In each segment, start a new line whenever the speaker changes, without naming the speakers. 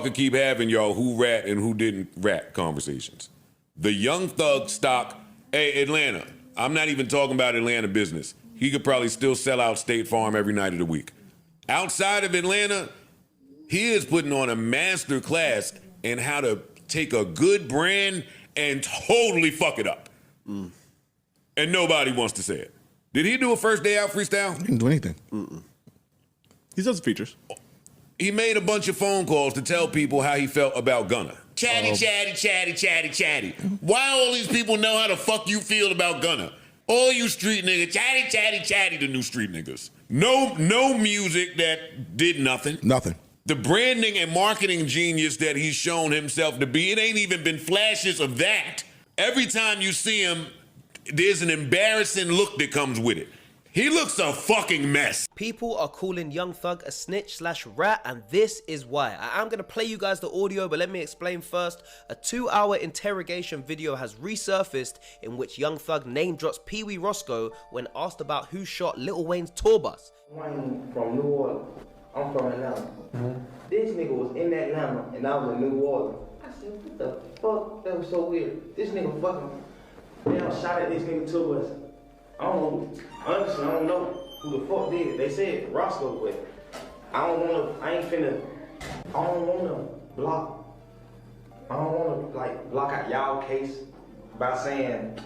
could keep having y'all who rat and who didn't rat conversations. The Young Thug stock, hey, Atlanta, I'm not even talking about Atlanta business. He could probably still sell out State Farm every night of the week. Outside of Atlanta, he is putting on a master class in how to take a good brand and totally fuck it up. And nobody wants to say it. Did he do a first day out freestyle?
He didn't do anything. He does features.
He made a bunch of phone calls to tell people how he felt about Gunna. Chatty. Why all these people know how the fuck you feel about Gunna? All you street niggas, chatty, the new street niggas. No music that did nothing.
Nothing.
The branding and marketing genius that he's shown himself to be, it ain't even been flashes of that. Every time you see him, there's an embarrassing look that comes with it. He looks a fucking mess.
People are calling Young Thug a snitch/rat, and this is why. I'm going to play you guys the audio, but let me explain first. A 2-hour interrogation video has resurfaced in which Young Thug name drops Peewee Roscoe when asked about who shot Lil Wayne's tour bus.
I'm from New Orleans. I'm from Atlanta. This nigga was in Atlanta, and I was in New Orleans. I said, what the fuck? That was so weird. This nigga fucking shot at this nigga tour bus. I don't know, honestly, I don't know who the fuck did it. They said Roscoe, but I don't wanna block out y'all case by saying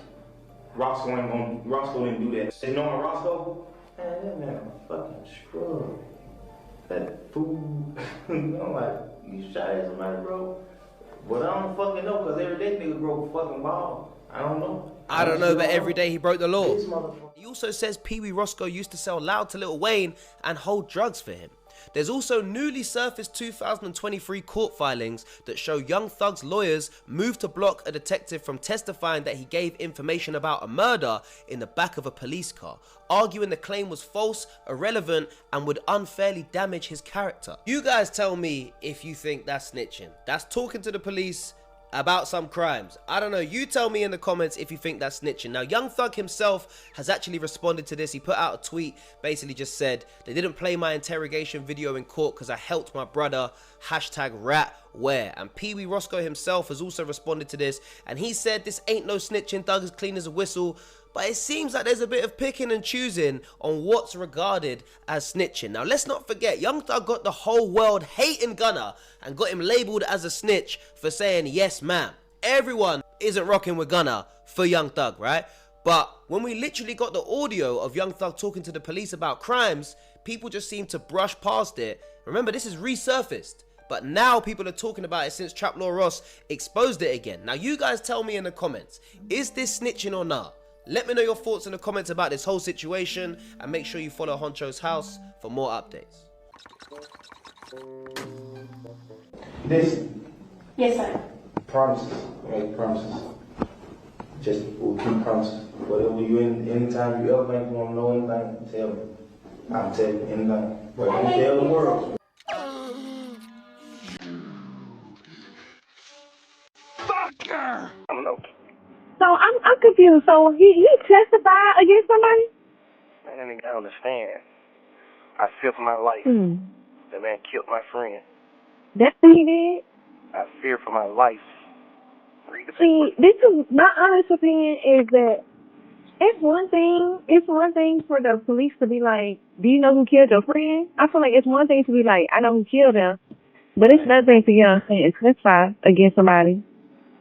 Roscoe didn't do that. And knowing Roscoe, man, that man a fucking scrub. That fool. I'm like, you shot at somebody, bro? But I don't fucking know, cause every day nigga broke a fucking ball. I don't know.
I don't know, but every day he broke the law. He also says Peewee Roscoe used to sell loud to Lil Wayne and hold drugs for him. There's also newly surfaced 2023 court filings that show Young Thug's lawyers moved to block a detective from testifying that he gave information about a murder in the back of a police car, arguing the claim was false, irrelevant, and would unfairly damage his character. You guys tell me if you think that's snitching. That's talking to the police about some crimes. I don't know, you tell me in the comments if you think that's snitching. Now, Young Thug himself has actually responded to this. He put out a tweet, basically just said, they didn't play my interrogation video in court because I helped my brother, #ratwhere. And Peewee Roscoe himself has also responded to this, and he said, this ain't no snitching, Thug is clean as a whistle. But it seems like there's a bit of picking and choosing on what's regarded as snitching. Now, let's not forget, Young Thug got the whole world hating Gunna and got him labeled as a snitch for saying, yes, ma'am. Everyone isn't rocking with Gunna for Young Thug, right? But when we literally got the audio of Young Thug talking to the police about crimes, people just seem to brush past it. Remember, this is resurfaced. But now people are talking about it since Trap Law Ross exposed it again. Now, you guys tell me in the comments, is this snitching or not? Let me know your thoughts in the comments about this whole situation, and make sure you follow Honcho's house for more updates.
Listen.
Yes, sir.
Promises. Make promises. Just we'll keep promises. Whatever you anytime you ever think you want to know anything, tell me. I'll tell you anything. But don't tell the world.
Fucker!
I don't know.
So I'm confused. So he testified against somebody?
Man, that nigga, I understand. I fear for my life. That man killed my friend.
That's what he did?
I fear for my life.
See, this is my honest opinion is that it's one thing for the police to be like, do you know who killed your friend? I feel like it's one thing to be like, I know who killed him, but it's another thing to get on and testify against somebody.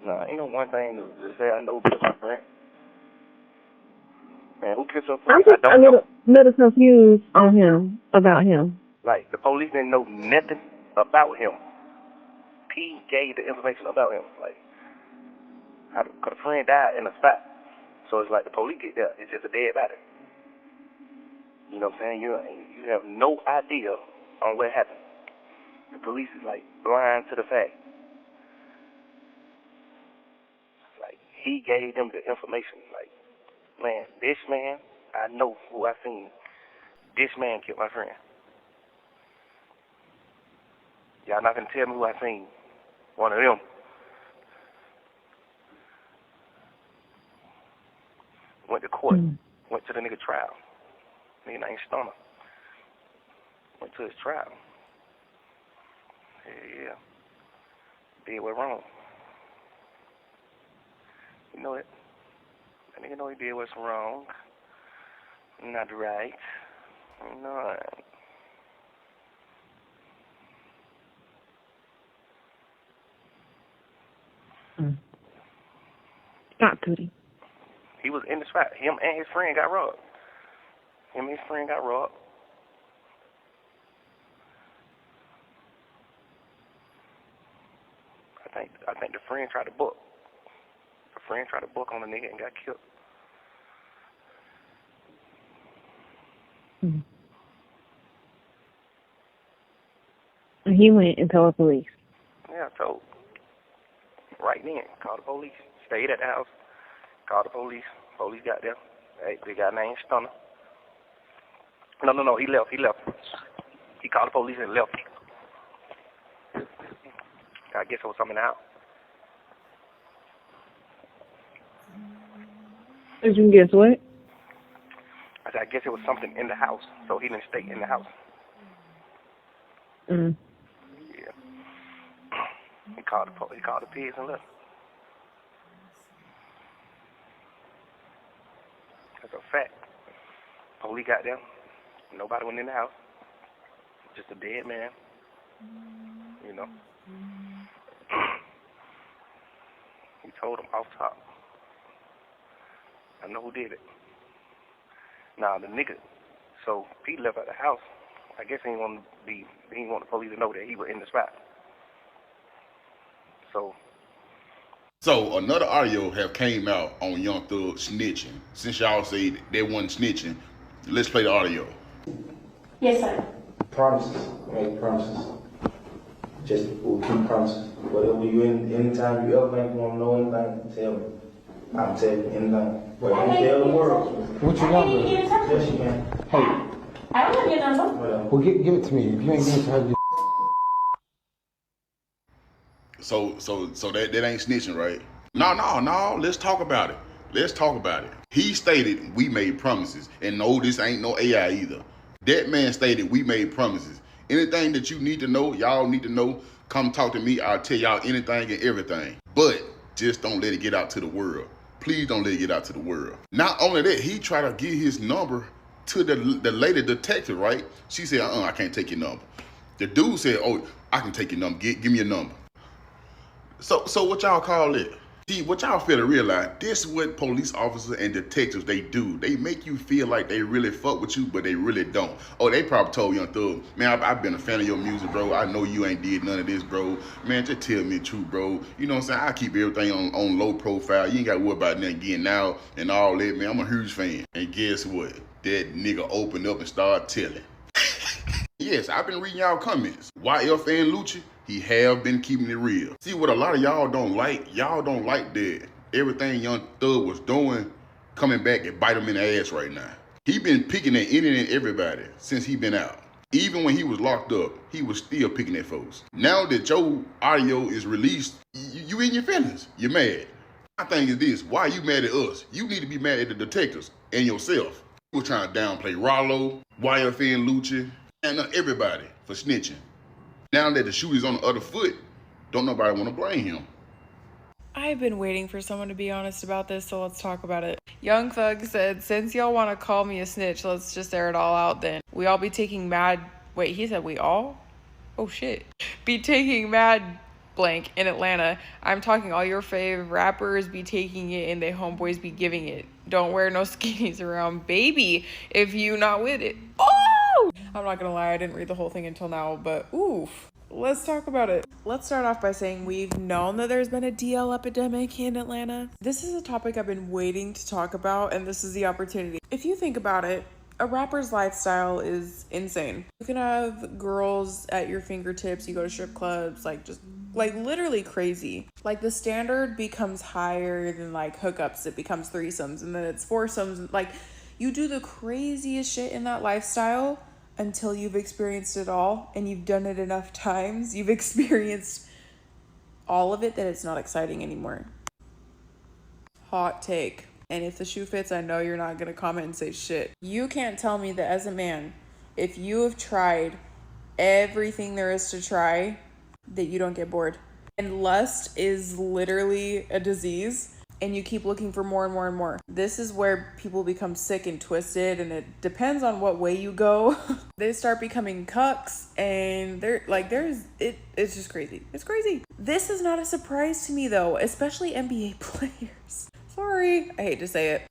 No, ain't no one thing to say I know who killed my friend. Man, who killed your friend?
I'm just a little confused on him, about him.
Like, the police didn't know nothing about him. P gave the information about him. Like, cause a friend died in a spot. So it's like the police get there. It's just a dead body. You know what I'm saying? You have no idea on what happened. The police is like blind to the fact. Like, he gave them the information. Like, man, this man, I know who I seen. This man killed my friend. Y'all not gonna tell me who I seen. One of them. Went to court. Went to the nigga trial. Nigga named Stoner. Went to his trial. Yeah. did what wrong. You know it. That nigga know he did what's wrong. Not right. No.
Stop, Tootie.
He was in the spot. Him and his friend got robbed. I think the friend tried to book. The friend tried to book on the nigga and got killed.
And he went and told the police.
Yeah, I told. Right then, called the police. Stayed at the house. Called the police. Police got there. Hey, they got named Stunner. No, he left. He called the police and left. I guess it was something out.
Did you guess what?
I said, I guess it was something in the house, so he didn't stay in the house. Yeah. He called the pigs and left. That's a fact. Police got there. Nobody went in the house. Just a dead man. You know. He told him off top. I know who did it. Now the nigga, so Pete left at the house. I guess he didn't want the police to know that he was in the spot.
So another audio have came out on Young Thug snitching. Since y'all say they wasn't snitching, let's play the audio.
Yes, sir.
Promises, make promises. Just we'll keep promises. Whatever you anytime you ever think you want to know anything, tell me. I'm telling you anything. But don't tell the world.
What you got, bro?
Yes, you can.
Hey. I don't have your number.
Whatever.
Well, give it to me. If you ain't give it to her,
So that ain't snitching, right? No. Let's talk about it. He stated we made promises, and no, this ain't no AI either. That man stated we made promises. Anything that you need to know, y'all need to know, come talk to me. I'll tell y'all anything and everything. But just don't let it get out to the world. Please don't let it get out to the world. Not only that, he tried to give his number to the lady detective, right? She said, I can't take your number. The dude said, oh, I can take your number. Give me your number. So what y'all call it? See, what y'all fail to realize, this is what police officers and detectives, they do. They make you feel like they really fuck with you, but they really don't. Oh, they probably told Young Thug, man, I've been a fan of your music, bro. I know you ain't did none of this, bro. Man, just tell me the truth, bro. You know what I'm saying? I keep everything on low profile. You ain't got to worry about nothing getting out and all that, man. I'm a huge fan. And guess what? That nigga opened up and started telling. Yes, I've been reading y'all comments. YF and Lucci, he have been keeping it real. See, what a lot of y'all don't like that everything Young Thug was doing coming back and bite him in the ass right now. He been picking at any and everybody since he been out. Even when he was locked up, he was still picking at folks. Now that your audio is released, you in your feelings. You're mad. My thing is this, why are you mad at us? You need to be mad at the detectives and yourself. You were trying to downplay Rollo, YF and Lucci, and everybody for snitching. Now that the shoe is on the other foot, don't nobody want to blame him.
I've been waiting for someone to be honest about this, so let's talk about it. Young Thug said, since y'all want to call me a snitch, let's just air it all out then. We all be taking mad... Wait, he said we all? Oh shit. Be taking mad blank in Atlanta. I'm talking all your fave rappers be taking it and they homeboys be giving it. Don't wear no skinnies around baby if you not with it. Oh! I'm not gonna lie, I didn't read the whole thing until now, but oof. Let's talk about it. Let's start off by saying we've known that there's been a DL epidemic in Atlanta. This is a topic I've been waiting to talk about, and this is the opportunity. If you think about it, a rapper's lifestyle is insane. You can have girls at your fingertips, you go to strip clubs, like literally crazy. Like the standard becomes higher than like hookups, it becomes threesomes, and then it's foursomes. Like you do the craziest shit in that lifestyle until you've experienced it all and you've done it enough times. You've experienced all of it that it's not exciting anymore. Hot take. And if the shoe fits, I know you're not gonna comment and say shit. You can't tell me that as a man, if you have tried everything there is to try, that you don't get bored. And lust is literally a disease. And you keep looking for more and more and more. This is where people become sick and twisted, and it depends on what way you go. They start becoming cucks, and it's just crazy. It's crazy. This is not a surprise to me though, especially NBA players. Sorry, I hate to say it,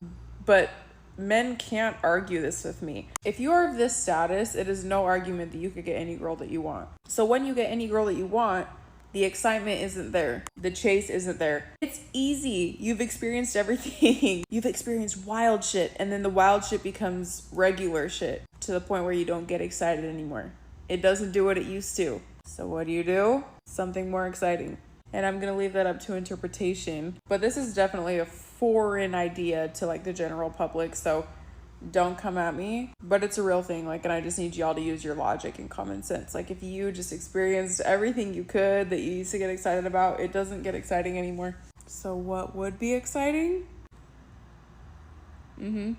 but men can't argue this with me. If you are of this status, it is no argument that you could get any girl that you want. So when you get any girl that you want, the excitement isn't there. The chase isn't there. It's easy. You've experienced everything. You've experienced wild shit, and then the wild shit becomes regular shit to the point where you don't get excited anymore. It doesn't do what it used to. So what do? Something more exciting. And I'm gonna leave that up to interpretation. But this is definitely a foreign idea to like the general public, so don't come at me, but it's a real thing. Like, and I just need y'all to use your logic and common sense. Like, if you just experienced everything you could that you used to get excited about, it doesn't get exciting anymore. So what would be exciting? I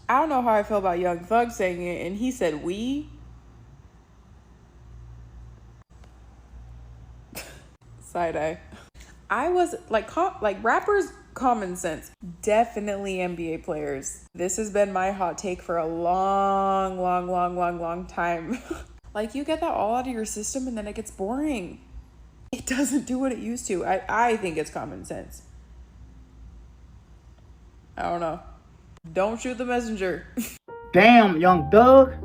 don't know how I feel about Young Thug saying it, and he said we. Side eye. I was like rappers, common sense. Definitely NBA players. This has been my hot take for a long time. Like, you get that all out of your system and then it gets boring. It doesn't do what it used to. I think it's common sense. I don't know. Don't shoot the messenger.
Damn, Young Thug.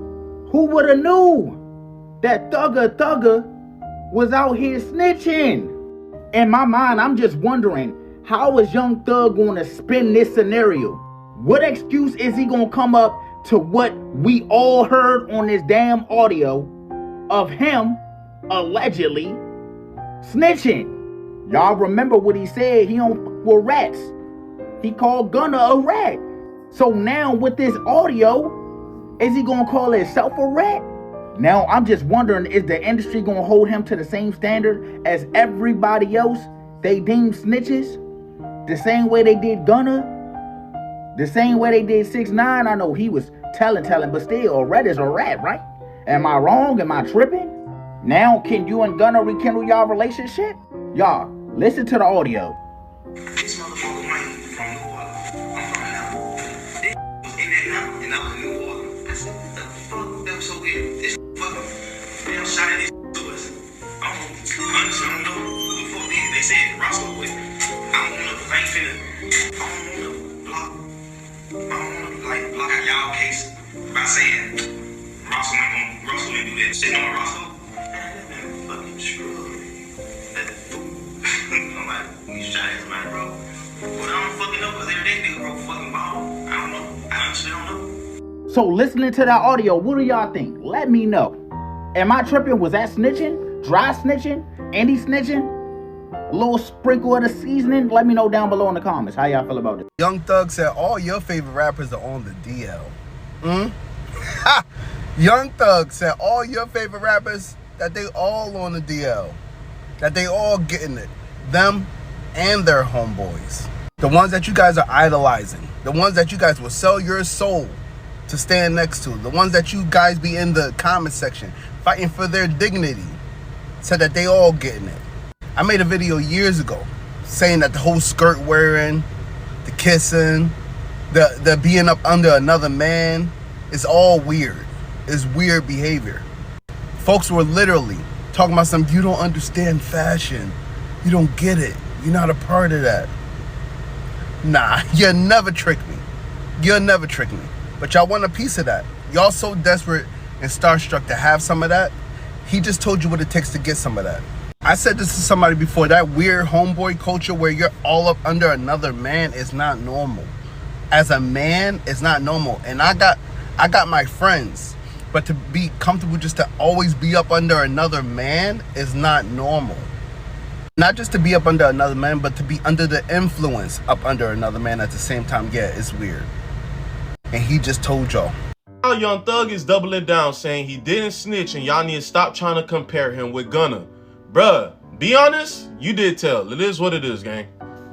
Who would have knew that Thugger was out here snitching? In my mind, I'm just wondering, how is Young Thug going to spin this scenario? What excuse is he going to come up to what we all heard on this damn audio of him allegedly snitching? Y'all remember what he said? He don't fuck with rats. He called Gunna a rat. So now with this audio, is he going to call himself a rat? Now, I'm just wondering, is the industry going to hold him to the same standard as everybody else they deem snitches? The same way they did Gunna? The same way they did 6ix9ine? I know he was telling, but still, a rat is a rat, right? Am I wrong? Am I tripping? Now, can you and Gunna rekindle y'all relationship? Y'all, listen to the audio.
This motherfucker might from New Orleans. I'm from Atlanta. This was in Atlanta, and I was in New Orleans. I said, what the fuck? That was so weird. This fucking damn shot at this to us. Honestly, I don't know who the fuck did. They said Roscoe was. I don't want to block out y'all case by saying Roscoe ain't do that. Sitting on Roscoe, man, that man fucking screwed. That fool. I'm like, you shot at somebody, bro. But I don't fucking know, because every day nigga broke fucking ball. I don't know. I honestly don't know.
So listening to that audio, what do y'all think? Let me know. Am I tripping? Was that snitching? Dry snitching? Any snitching? A little sprinkle of the seasoning? Let me know down below in the comments. How y'all feel about this?
Young Thug said all your favorite rappers are on the DL. Young Thug said all your favorite rappers, that they all on the DL. That they all getting it. Them and their homeboys. The ones that you guys are idolizing. The ones that you guys will sell your soul to stand next to. The ones that you guys be in the comment section fighting for their dignity. Said that they all getting it. I made a video years ago saying that the whole skirt wearing, the kissing, the being up under another man is all weird. It's weird behavior. Folks were literally talking about you don't understand fashion. You don't get it. You're not a part of that. Nah, you'll never trick me. You'll never trick me. But y'all want a piece of that. Y'all so desperate and starstruck to have some of that. He just told you what it takes to get some of that. I said this to somebody before, that weird homeboy culture where you're all up under another man is not normal. As a man, it's not normal. And I got my friends, but to be comfortable just to always be up under another man is not normal. Not just to be up under another man, but to be under the influence up under another man at the same time. Yeah, it's weird. And he just told y'all.
Now Young Thug is doubling down, saying he didn't snitch and y'all need to stop trying to compare him with Gunna. Bruh, be honest, you did tell. It is what it is, gang.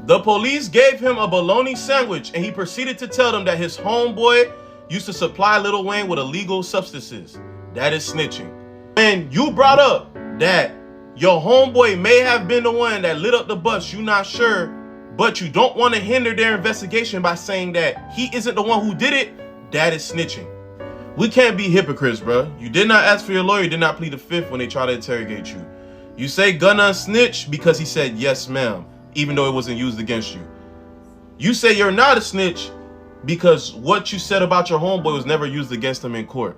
The police gave him a bologna sandwich and he proceeded to tell them that his homeboy used to supply Lil Wayne with illegal substances. That is snitching. And you brought up that Your homeboy may have been the one that lit up the bus, you not sure, but you don't want to hinder their investigation by saying that he isn't the one who did it. That is snitching. We can't be hypocrites, bro. You did not ask for your lawyer, you did not plead the fifth when they try to interrogate you. You say Gunna snitch because he said yes ma'am, even though it wasn't used against you. You say you're not a snitch because what you said about your homeboy was never used against him in court.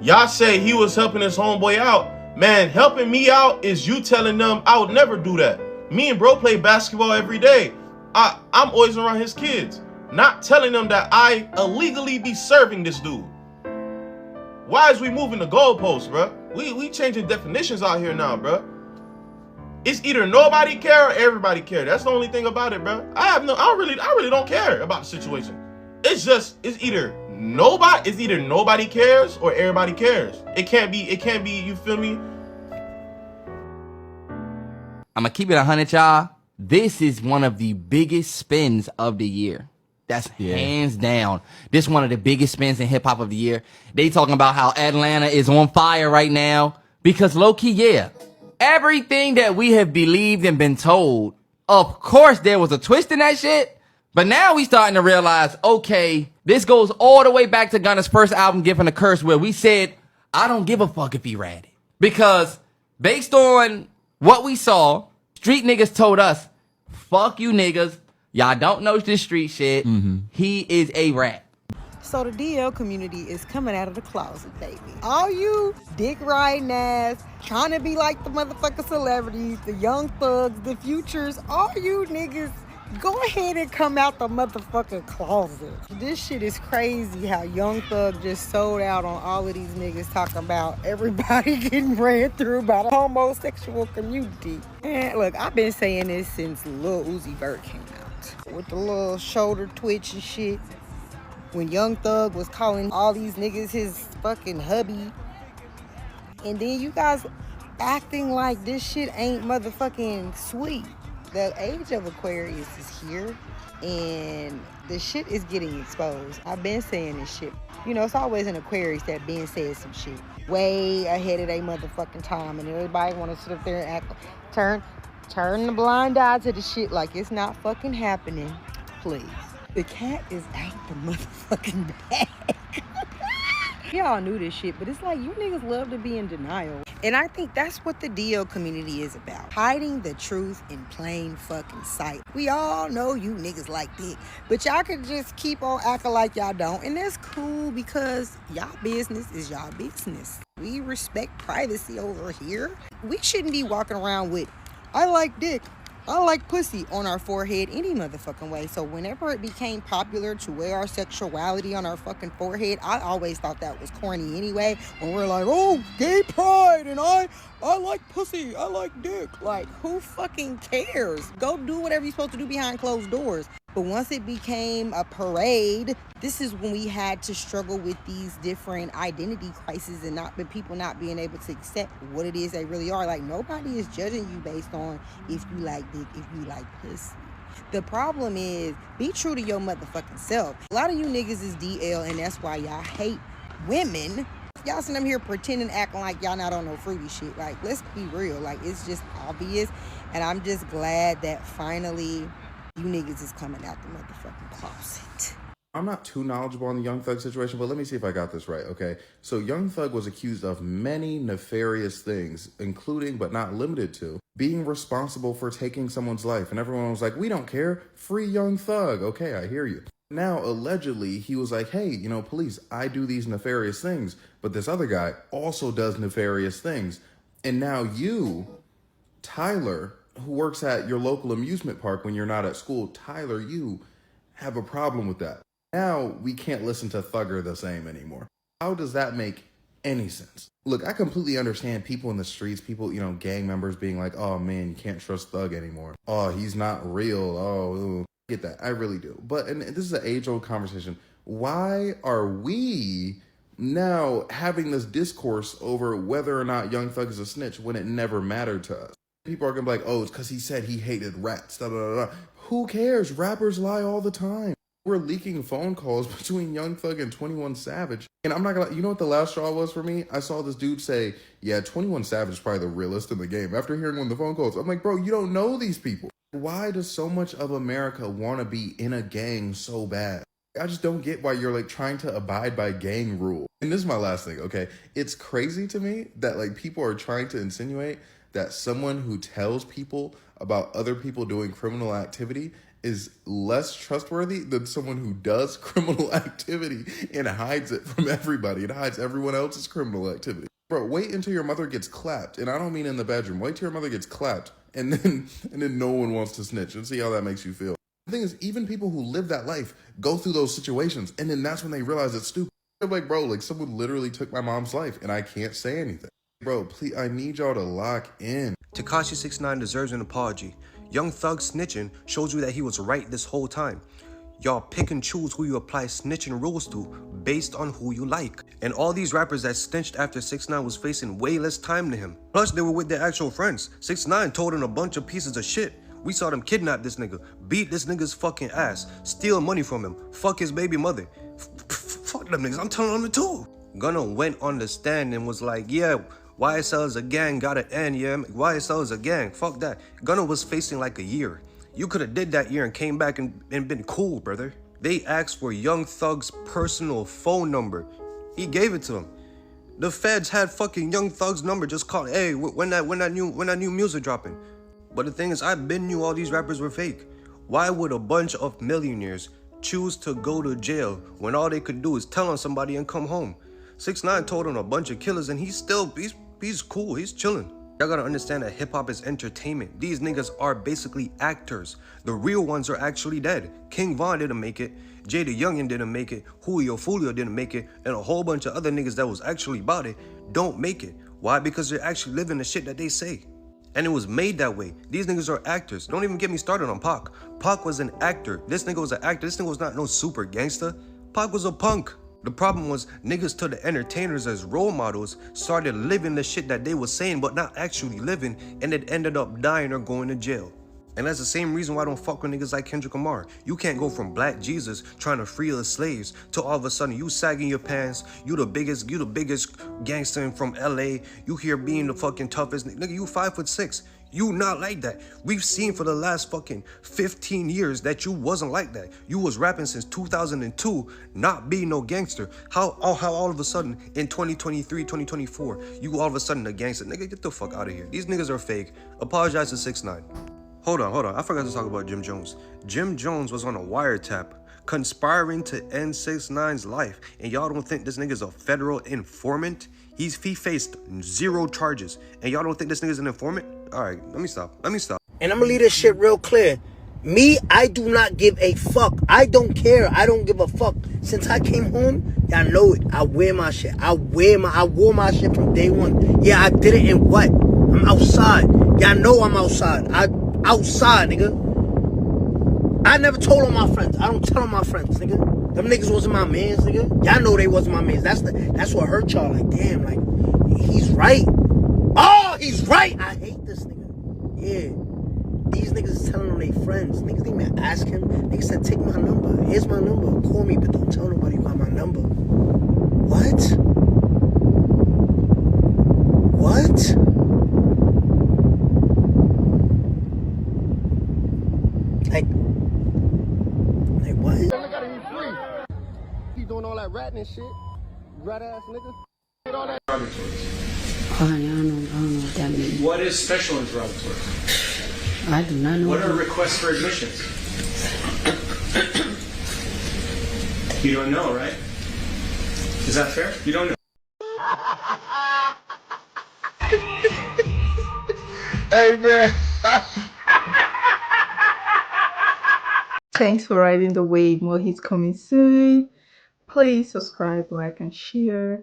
Y'all say he was helping his homeboy out. Man, helping me out is you telling them I would never do that. Me and bro play basketball every day. I'm always around his kids. Not telling them that I illegally be serving this dude. Why is we moving the goalposts, bro? We changing definitions out here now, bro. It's either nobody care or everybody care. That's the only thing about it, bro. I really don't care about the situation. It's either nobody cares or everybody cares. It can't be, you feel me?
I'ma keep it 100, y'all. This is one of the biggest spins of the year. That's hands down. This is one of the biggest spins in hip hop of the year. They talking about how Atlanta is on fire right now because low key, yeah. Everything that we have believed and been told, of course there was a twist in that shit. But now we starting to realize, okay, this goes all the way back to Gunna's first album, Given a Curse, where we said, I don't give a fuck if he ratted. Because based on what we saw, street niggas told us, fuck you niggas. Y'all don't know this street shit. He is a rat.
So the DL community is coming out of the closet, baby. All you dick riding ass, trying to be like the motherfucking celebrities, the young thugs, the futures, all you niggas, go ahead and come out the motherfucking closet. This shit is crazy how Young Thug just sold out on all of these niggas talking about everybody getting ran through by the homosexual community. And look, I've been saying this since Lil Uzi Vert came out. With the little shoulder twitch and shit. When Young Thug was calling all these niggas his fucking hubby. And then you guys acting like this shit ain't motherfucking sweet. The age of Aquarius is here, and the shit is getting exposed. I've been saying this shit. You know, it's always an Aquarius that been said some shit way ahead of their motherfucking time, and everybody want to sit up there and act, turn the blind eye to the shit like it's not fucking happening. Please. The cat is out the motherfucking bag. Y'all knew this shit, but it's like you niggas love to be in denial. And I think that's what the DL community is about. Hiding the truth in plain fucking sight. We all know you niggas like dick, but y'all can just keep on acting like y'all don't. And that's cool because y'all business is y'all business. We respect privacy over here. We shouldn't be walking around with, I like dick, I like pussy on our forehead any motherfucking way. So whenever it became popular to wear our sexuality on our fucking forehead, I always thought that was corny anyway. When we're like, oh, gay pride and I like pussy, I like dick. Like, who fucking cares? Go do whatever you're supposed to do behind closed doors. But once it became a parade, this is when we had to struggle with these different identity crises and people not being able to accept what it is they really are. Like, nobody is judging you based on if you like dick, if you like pussy. The problem is, be true to your motherfucking self. A lot of you niggas is DL, and that's why y'all hate women. Y'all sitting up here pretending, acting like y'all not on no fruity shit. Like, let's be real. Like, it's just obvious. And I'm just glad that finally you niggas is coming out the motherfucking closet.
I'm not too knowledgeable on the Young Thug situation, but let me see if I got this right, okay? So Young Thug was accused of many nefarious things, including, but not limited to, being responsible for taking someone's life. And everyone was like, we don't care, free Young Thug. Okay, I hear you. Now, allegedly, he was like, hey, you know, police, I do these nefarious things, but this other guy also does nefarious things. And now you, Tyler, who works at your local amusement park when you're not at school, Tyler, you have a problem with that. Now we can't listen to Thugger the same anymore. How does that make any sense? Look, I completely understand people in the streets, people, you know, gang members being like, oh man, you can't trust Thug anymore. Oh, he's not real. Oh, I get that. I really do. But, and this is an age-old conversation. Why are we now having this discourse over whether or not Young Thug is a snitch when it never mattered to us? People are going to be like, oh, it's because he said he hated rats. Da, da, da, da. Who cares? Rappers lie all the time. We're leaking phone calls between Young Thug and 21 Savage. And I'm not gonna, you know what the last straw was for me? I saw this dude say, yeah, 21 Savage is probably the realest in the game. After hearing one of the phone calls, I'm like, bro, you don't know these people. Why does so much of America want to be in a gang so bad? I just don't get why you're like trying to abide by gang rule. And this is my last thing, okay? It's crazy to me that like people are trying to insinuate that someone who tells people about other people doing criminal activity is less trustworthy than someone who does criminal activity and hides it from everybody and hides everyone else's criminal activity. Bro, wait until your mother gets clapped. And I don't mean in the bedroom. Wait till your mother gets clapped and then no one wants to snitch and see how that makes you feel. The thing is, even people who live that life go through those situations and then that's when they realize it's stupid. I'm like, bro, like someone literally took my mom's life and I can't say anything. Bro, please, I need y'all to lock in.
Tekashi 6ix9ine deserves an apology. Young Thug snitching shows you that he was right this whole time. Y'all pick and choose who you apply snitching rules to based on who you like. And all these rappers that snitched after 6ix9ine was facing way less time than him. Plus, they were with their actual friends. 6ix9ine told him a bunch of pieces of shit. We saw them kidnap this nigga, beat this nigga's fucking ass, steal money from him, fuck his baby mother. Fuck them niggas, I'm telling them the truth. Gunna went on the stand and was like, yeah, YSL is a gang, gotta end, yeah. YSL is a gang, fuck that. Gunna was facing like a year. You could have did that year and came back and been cool, brother. They asked for Young Thug's personal phone number. He gave it to him. The feds had fucking Young Thug's number, just called, hey, when that new music dropping. But the thing is, I been knew all these rappers were fake. Why would a bunch of millionaires choose to go to jail when all they could do is tell on somebody and come home? 6ix9ine told on a bunch of killers and he's cool, he's chilling. Y'all gotta understand that hip-hop is entertainment. These niggas are basically actors. The real ones are actually dead. King Von didn't make it, Jada Youngin didn't make it, Julio Fulio didn't make it, and a whole bunch of other niggas that was actually about it don't make it. Why? Because they're actually living the shit that they say. And it was made that way. These niggas are actors. Don't even get me started on Pac. Pac was an actor. This nigga was an actor. This nigga was not no super gangster. Pac was a punk. The problem was niggas took the entertainers as role models, started living the shit that they was saying but not actually living, and it ended up dying or going to jail. And that's the same reason why I don't fuck with niggas like Kendrick Lamar. You can't go from Black Jesus trying to free the slaves to all of a sudden you sagging your pants, you the biggest gangster from LA, you here being the fucking toughest nigga, you 5'6". You not like that. We've seen for the last fucking 15 years that you wasn't like that. You was rapping since 2002, not being no gangster. How all of a sudden in 2023, 2024, you all of a sudden a gangster? Nigga, get the fuck out of here. These niggas are fake. Apologize to 6ix9ine. Hold on. I forgot to talk about Jim Jones. Jim Jones was on a wiretap conspiring to end 6ix9ine's life. And y'all don't think this nigga's a federal informant? He faced 0 charges. And y'all don't think this nigga's an informant? All right, let me stop.
And I'm gonna leave this shit real clear. Me, I do not give a fuck. I don't care. I don't give a fuck. Since I came home, y'all know it. I wear my shit. I wore my shit from day one. Yeah, I did it in what? I'm outside. Y'all know I'm outside. Outside, nigga. I never told on my friends. I don't tell on my friends, nigga. Them niggas wasn't my mans, nigga. Y'all know they wasn't my mans. That's what hurt y'all. Like, damn, like, he's right. Oh, he's right. I hate this nigga. Yeah. These niggas is telling on their friends. Niggas didn't even ask him. Niggas said, take my number. Here's my number. Call me, but don't tell nobody you got my number. What? Like what?
He doing all that ratting and shit. Rat ass nigga. All that.
I don't know what that means.
What is special interrogatory?
I do not know.
What are requests for admissions? You don't know, right? Is that fair? You don't know.
Hey, man.
Thanks for riding the wave. More hits coming soon. Please subscribe, like, and share.